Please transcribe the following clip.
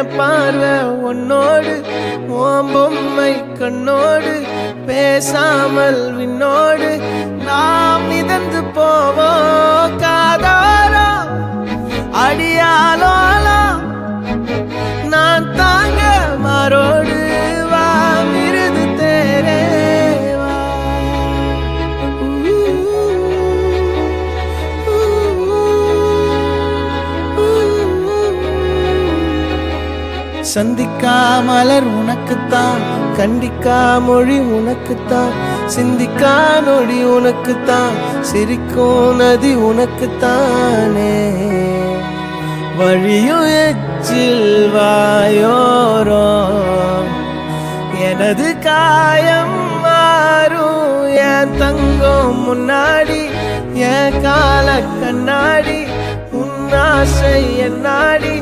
என் பார்வை உன்னோடு ஓம் பொம்மை கண்ணோடு பேசாமல் விண்ணோடு நாம் மிதந்து போவோம் காதாரோ அடியாலோலோ நான் தாங்க மாறோடு வா மிருது தேரே வா சந்திக்கா மலர் உனக்குத்தான் கண்டிக்கா மொழி உனக்குத்தான் சிந்திக்கா நொடி உனக்குத்தான் சிரிக்கும் நதி உனக்குத்தானே வழியும் எச்சில் வாயோரோ எனது காயம் மாறும் என் தங்கம் முன்னாடி என் கால கண்ணாடி உன் ஆசை என்னாடி